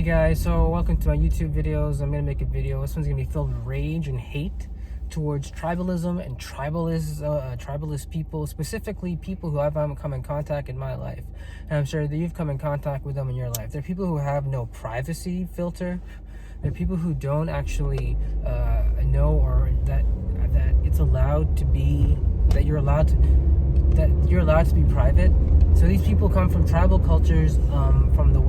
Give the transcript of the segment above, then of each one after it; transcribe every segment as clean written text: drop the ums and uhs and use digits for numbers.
Hey guys, so welcome to my YouTube videos. I'm going to make a video. This one's going to be filled with rage and hate towards tribalism and tribalist people, specifically people who I've come in contact in my life. And I'm sure that you've come in contact with them in your life. They're people who have no privacy filter. They're people who don't actually know or that it's allowed to be, that you're allowed to be private. So these people come from tribal cultures, from the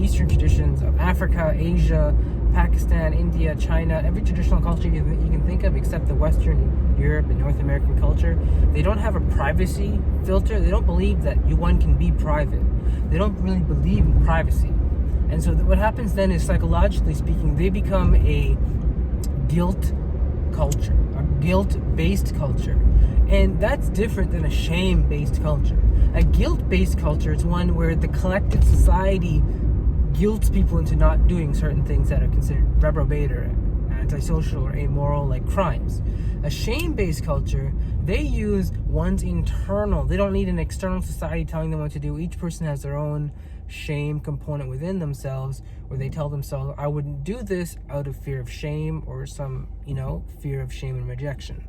Eastern traditions of Africa, Asia, Pakistan, India, China, every traditional culture you can think of except the Western Europe and North American culture. They don't have a privacy filter. They don't believe that one can be private. They don't really believe in privacy. And so what happens then is, psychologically speaking, they become a guilt culture, a guilt-based culture. And that's different than a shame-based culture. A guilt-based culture is one where the collective society guilts people into not doing certain things that are considered reprobate or antisocial or amoral, like crimes. A shame-based culture, they use one's internal. They don't need an external society telling them what to do. Each person has their own shame component within themselves, where they tell themselves, I wouldn't do this out of fear of shame or some, fear of shame and rejection.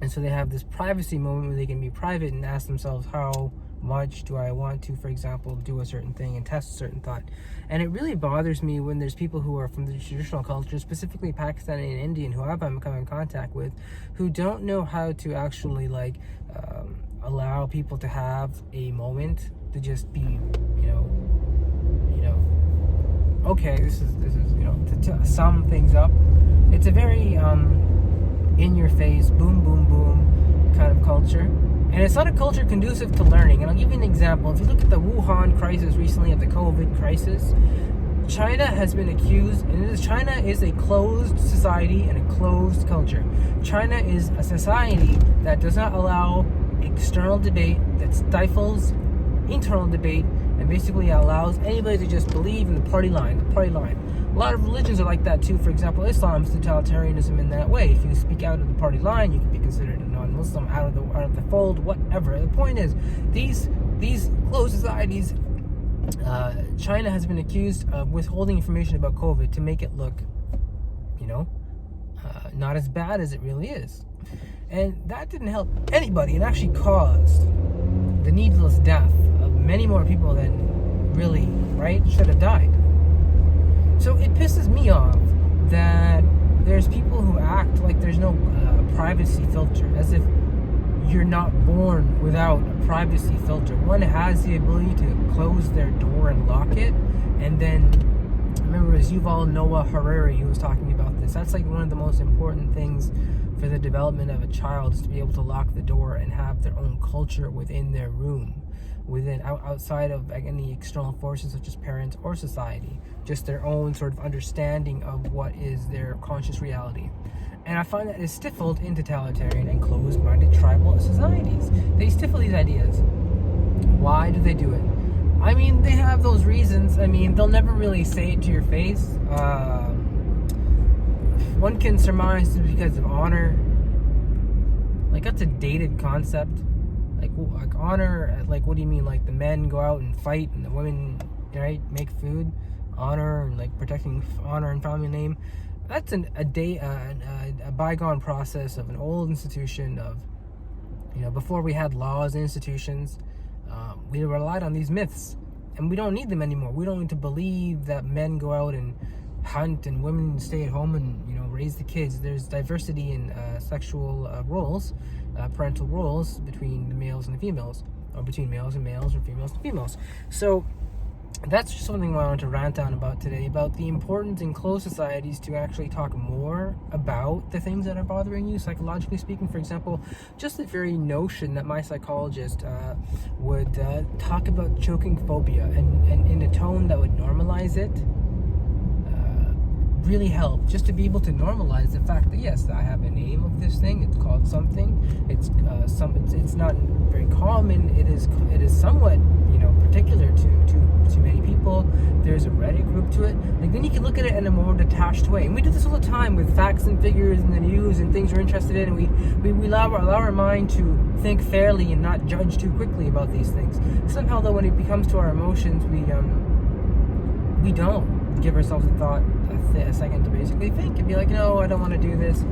And so they have this privacy moment where they can be private and ask themselves, how much do I want to, for example, do a certain thing and test a certain thought. And it really bothers me when there's people who are from the traditional culture, specifically Pakistani and Indian, who I've come in contact with, who don't know how to actually allow people to have a moment to just be, okay, this is to sum things up. It's a very in your face, boom, boom, boom kind of culture. And it's not a culture conducive to learning. And I'll give you an example. If you look at the Wuhan crisis recently, of the COVID crisis, China has been accused, and China is a closed society and a closed culture. China is a society that does not allow external debate, that stifles internal debate, and basically allows anybody to just believe in the party line. A lot of religions are like that too. For example, Islam is totalitarianism in that way. If you speak out of the party line, you can be considered a non-Muslim, out of the fold, whatever. The point is, these closed societies, China has been accused of withholding information about COVID to make it look, not as bad as it really is. And that didn't help anybody. It actually caused the needless death of many more people than really, should have died. So it pisses me off that there's people who act like there's no privacy filter, as if you're not born without a privacy filter. One has the ability to close their door and lock it, and then, I remember it was Yuval Noah Harari who was talking about this. That's like one of the most important things for the development of a child, is to be able to lock the door and have their own culture within their room, outside of any external forces such as parents or society, just their own sort of understanding of what is their conscious reality. And I find that is stifled in totalitarian and closed-minded tribal societies. They stifle these ideas. Why do they do it? I mean, they have those reasons. I mean, they'll never really say it to your face. One can surmise it's because of honor. Like, that's a dated concept. Like honor, what do you mean? Like, the men go out and fight and the women, make food? Honor and protecting honor and family name. That's a bygone process of an old institution of, before we had laws and institutions, we relied on these myths, and we don't need them anymore. We don't need to believe that men go out and hunt and women stay at home and raise the kids. There's diversity in sexual roles, parental roles between the males and the females, or between males and males, or females and females. So that's just something I wanted to rant on about today, about the importance in closed societies to actually talk more about the things that are bothering you, psychologically speaking. For example, just the very notion that my psychologist would talk about choking phobia and in a tone that would normalize it, really help, just to be able to normalize the fact that, yes, I have a name of this thing, it's called something, it's not very common, it is somewhat particular to many people. There's a Reddit group to it. Then you can look at it in a more detached way, and we do this all the time with facts and figures and the news and things we're interested in, and we allow our mind to think fairly and not judge too quickly about these things. Somehow though, when it comes to our emotions, we don't. give ourselves a second to basically think and be like, no, I don't want to do this.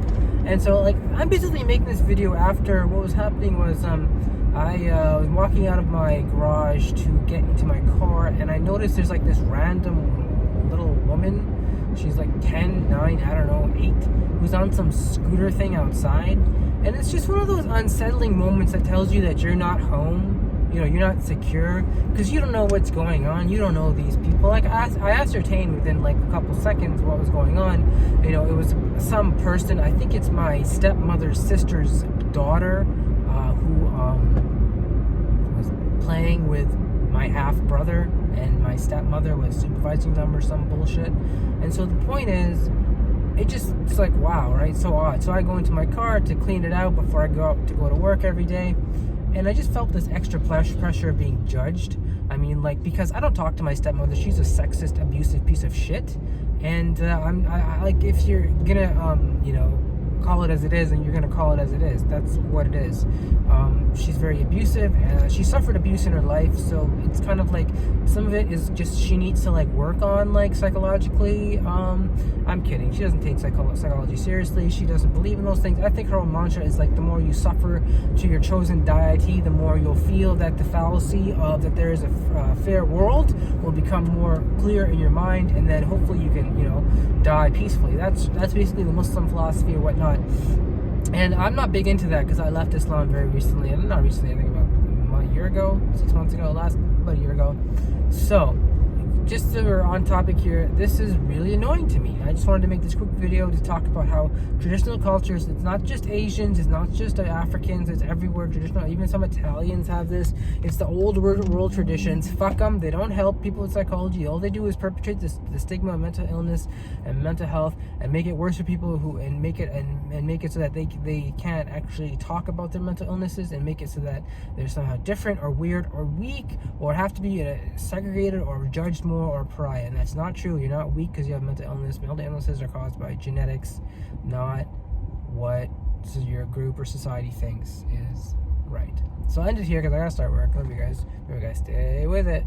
And so, like, I'm basically making this video after what was happening was I was walking out of my garage to get into my car, and I noticed there's like this random little woman. She's like 10, 9, I don't know, 8, who's on some scooter thing outside. And it's just one of those unsettling moments that tells you that you're not home. You know, you're not secure, because you don't know what's going on. You don't know these people. Like, I ascertained within like a couple seconds what was going on. You know, it was some person, I think it's my stepmother's sister's daughter, who was playing with my half-brother, and my stepmother was supervising them or some bullshit. And so the point is, it's like, wow, right? So odd. So I go into my car to clean it out before I go out to go to work every day, and I just felt this extra pressure of being judged. I mean, like, because I don't talk to my stepmother. She's a sexist, abusive piece of shit. And I like, if you're gonna you know, call it as it is, and you're gonna call it as it is. That's what it is. She's very abusive, and she suffered abuse in her life, so it's kind of like some of it is just she needs to like work on, like, psychologically. I'm kidding. She doesn't take psychology seriously. She doesn't believe in those things. I think her own mantra is like, the more you suffer to your chosen deity, the more you'll feel that the fallacy of that there is a fair world will become more clear in your mind, and then hopefully you can, you know, die peacefully. That's basically the Muslim philosophy or whatnot. And I'm not big into that because I left Islam very recently. And not recently, I think about a year ago, 6 months ago, about a year ago. So, just so we're on topic here, this is really annoying to me. I just wanted to make this quick video to talk about how traditional cultures, it's not just Asians, it's not just Africans, it's everywhere traditional. Even some Italians have this. It's the old world traditions. Fuck them. They don't help people with psychology. All they do is perpetrate the stigma of mental illness and mental health, and make it worse for people and make it so that they can't actually talk about their mental illnesses, and make it so that they're somehow different or weird or weak, or have to be segregated or judged more or pariah. And that's not true. You're not weak because you have mental illness. Mental illnesses are caused by genetics, not what your group or society thinks is right. So I'll end it here because I gotta start work. Love you guys. Stay with it.